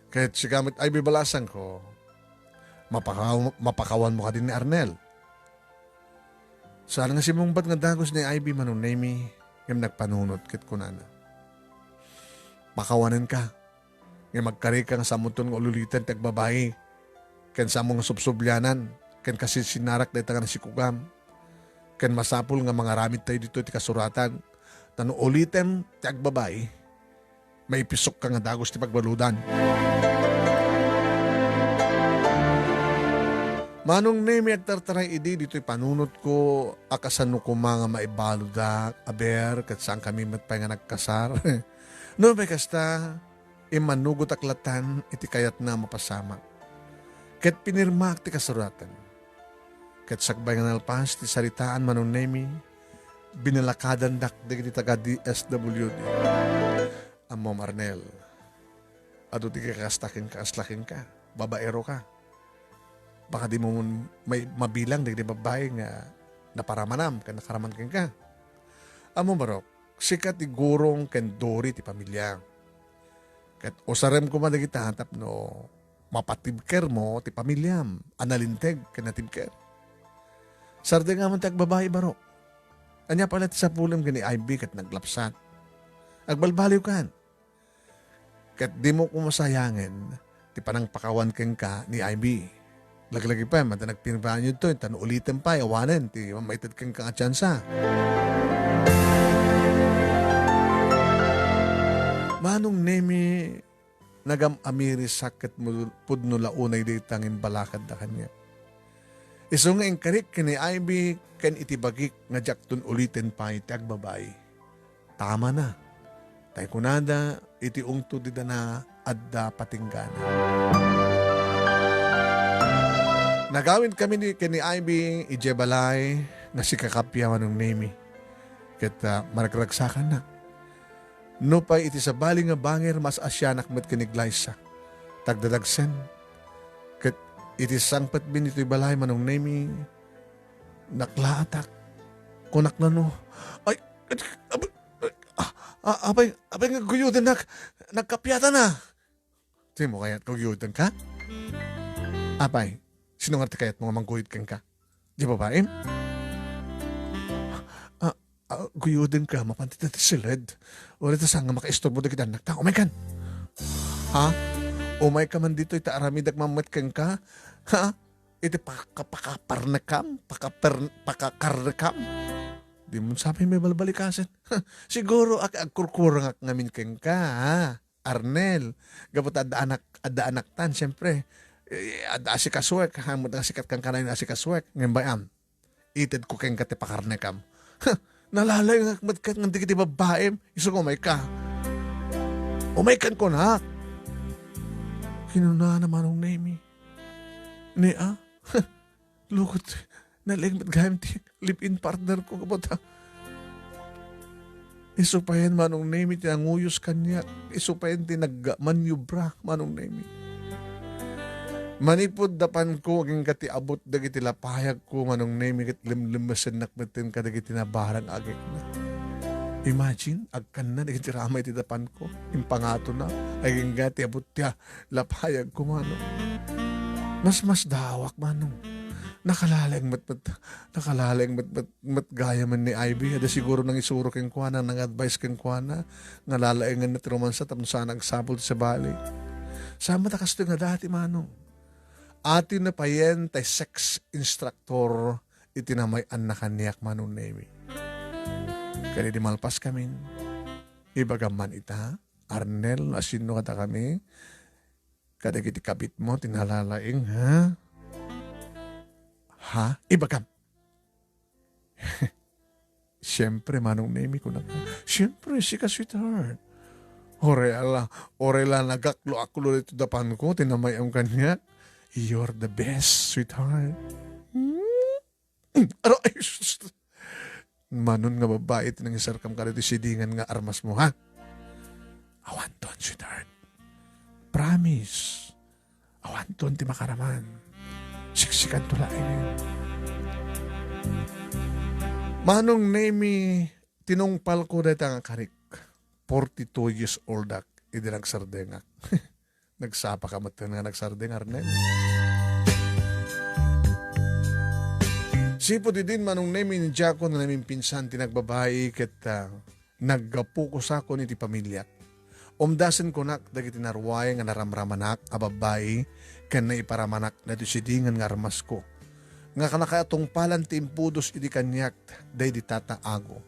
Kahit si gamit Ivy balasan ko, mapakawan mo ka din ni Arnel. Saan nga si mong ba't nga dagos ni Ivy manong nami yung nagpanunod kit ko na. Pakawanan ka. Ngayon magkari ka nga sa muton ng ululitan tag babae. Ken sa mong subsubyanan. Ken kasi sinarak na ita nga na si Kugam. Ken masapul nga mga ramid tayo dito ti kasuratan. Tano ulitin tag babae. May pisok ka nga dagos ti pagbaludan. Manong nemi agtartaray idi dito'y panunot ko akasano ko mga maibaludak, aber, kat saan kami matpay nga nagkasar. No, may kasta, imanugot aklatan, iti kayat na mapasama. Kat pinirmak ti kasuratan. Kat sakbay nga nalpas, ti saritaan manong nemi, binalakadan dak di taga DSWD. Amom Arnel, ado ti kakaslakin ka, babaero ka. Baka di mo may mabilang di babae nga naparamanam, ka nakaraman ka. Amom barok, sikat ti gurong ken dori ti pamilya. Kat usarem ko madagita hatap no mapatibker mo ti pamilyam, analinteg ken natibker. Sarde nga man tag babae baro. Anya pala ti sapulem gani Ivy kat naglapsat. Agbalbaliw kan. Kat di mo kumasayangin ti panang pakawan ken ka ni Ivy. Lagi-lagi pa, mata nagpinirpahan nyo ito, tano ulitin pa, awanan, ti maitad kang kakatsansa. Manong nemi, nagam-amiri sakit mo pudno launay di tangin balakad da kanya. Iso nga ingkarik kini Ivy, ken itibagik nga jaktun ulitin pa iti agbabay. Tama na. Tay kunada, iti ungto di na adda patinggana. Nagawin kami ni kini Ivy, ijebalay, nga si kakapya manong nemi. Kat maragragsakan na. No pa iti sa bali nga banger mas asyanak met kini Glyza. Tagdadagsen. Kat iti sangpat bin ito'y balay manong nemi. Naklaatak. Kunak na no. Ay, Apay nga guyudan nagkapyata na. Di mo kaya guyudan ka? Apay, sino nga kaya't mga mangguyod kang ka? Di ba baim? Guyudan ka, mapantit na silid. Ulit na nga makaistorbo na kita nagta. Umay kan. Ha? Umay ka man dito, ita aramidag mamat kang ka? Ha? Iti pakakarnakam? Pakakarnakam? Di mo sabi may balbalikasan. Siguro agkurkurang ak ngamin kang ka, ha? Arnel. Gabot ada anak tan, siyempre. Ada si kaswek, ha? Muda sikat kang kanay na si kaswek. Ngayon bayam, ited ko kang kati pakarnakam. Nalalay nga matkat nga di kiti babaem. Iso ko umay ka. Umay kan ko na. Kinuna naman ang name. Niya, lukot. Naling matgayam ti live-in partner ko kapota. Iso pa yan manong name. Tinanguyos kanya. Iso pa yan tinagmanyubra manong name. Manipod dapan ko aging kati abot dagiti lapayag ko manong name ket limlimasen nakmetten ka dagiti nabarang agik na. Imagine agkan na dagiti ramay ti dapan ko impangato na aging gati abot tiya lapayag ko manong. Mas dawak manong. Nakalalang mat gaya man ni Ivy. Ada siguro nang isuro keng kuana nang advice keng kuana nga lalaengan na ti romansa tapno sa nagsabol sa bali. Sama ta kasto nga dati manong. Atin na payen tay sex instructor itinamay anak kaniyak manong nemi. Kaya di malpas kami. Ibagaman ita, Arnel, asino kata kami. Kada kiti kabit mo, tinalalaing, ha? Ha? Ibagam. Siyempre, manong nemi ko na ka. Siyempre, si ka sweetheart. Orela nagaklo-aklo ito dapan ko, tinamay ang kanya. You're the best, sweetheart. Ano ay, manon nga babae, tinangisarkam ka rin sidingan nga armas mo, ha? Awanton, sweetheart. Promise. Awanton, ti makaraman. Siksikan tulain. Manong nemi, tinungpal ko dito nga karik. 42 years old ak, hindi nagsardengak. Nagsapa ka matan nga nagsardeng, Arnel. Sipo di din manong nemi ni Jaco na namin pinsan tinagbabayi ket naggapukus ako ni ti pamilya. Umdasen ko nak dagiti narway nga naramramanak a babayi ken naiparamanak na ti sidingan nga armas ko. Nga kanakaatong palan ti impudos iti kanyak day di tataago.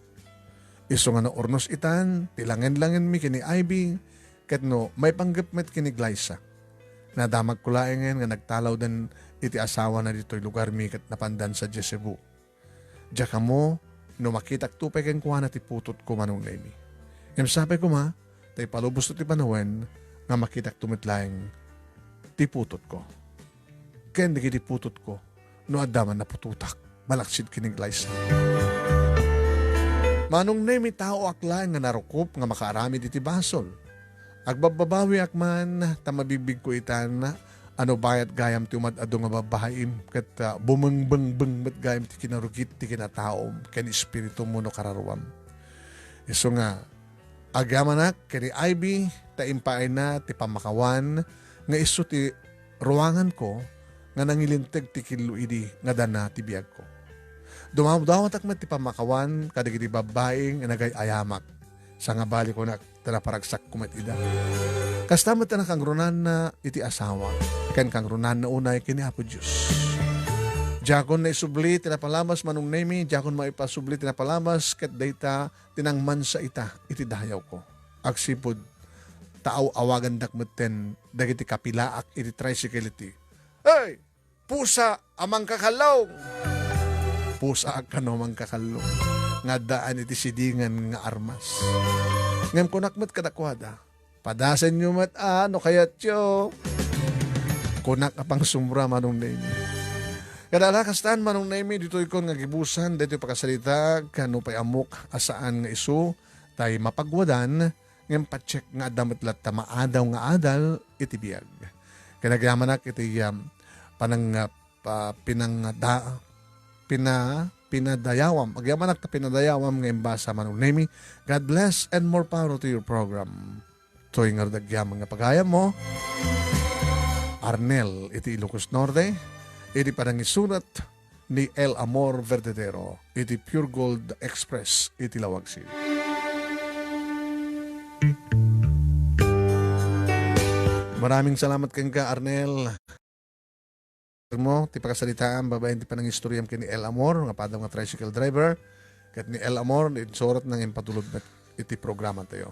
Iso nga na ornos itan, tilangen-langen mi kini Ivy, ket no may panggapmet kini Glyza. Nadamag ko laeng ngayon nga nagtalaw din iti asawa na dito'y lugar mi ket napandan sa Jezebel. Diya ka mo, no makitak tupay keng kuha na ti putot ko manong nemi. Ngam sabi ko ma, tay palubos ti panawen nga makitak tumitlaeng ti putot ko. Ken di ti putot ko, no adaman na pututak, malaksid kining Glyza. Manong nemi tao akla nga narukop nga makaarami diti basol. Agbababawi akman, tamabibig ko itan na ano bayat gayam ti umadado nga babaim kat bumangbang gayam ti kinarugit ti kinataom ken espiritu mo no kararuam. Iso nga agamanak kani Ivy ta impaay na ti pamakawan nga iso ti ruangan ko nga nangilinteg ti kiluidi nga dana ti biag ko. Dumawat akmet ti pamakawan kadagiti babaeng nga nagayayamak sa nga bali ko na tanaparagsak kumat ida. Kastamat na kang runan na iti asawa. Ken kang runan na unay kini Apo Diyos. Diakon na isubli tinapalamas manong nemi. Diakon maipasubli tinapalamas ket dayta tinangman sa ita iti dayaw ko. Agsipod taaw awagan dakmeten dagiti kapilaak iti tricycle iti. Hey! Pusa amang kakalong! Pusa ka no mang kakalong. Nga daan iti sidingan nga armas. Ngam kunakmet kadakwada. Padasan nyo mat ano kayat yo. Kunak apang sumra manong nemi. Kadalakastan manong nemi dito ikon nga gibusan dito pakasalita kano pay amok asaan nga isu tay mapagwadan ngem pacheck nga damet latta maadaw nga adal iti biag. Kanagamanak iti pinang pinadayawam. Agyamanak ta pinadayawam nga imbasa manunemi. God bless and more power to your program. Tuwing ardagyam nga pagayam mo. Arnel, iti Ilocos Norte. Iti panangisulat ni El Amor Verdadero. Iti Pure Gold Express. Iti Lawag City. Maraming salamat kang ka, Arnel. Mo, ti pakasalitaan, babayin ti panang istoryam kini El Amor, nga padang nga tricycle driver, kat ni El Amor, insorot ng impatulog na iti programa tayo.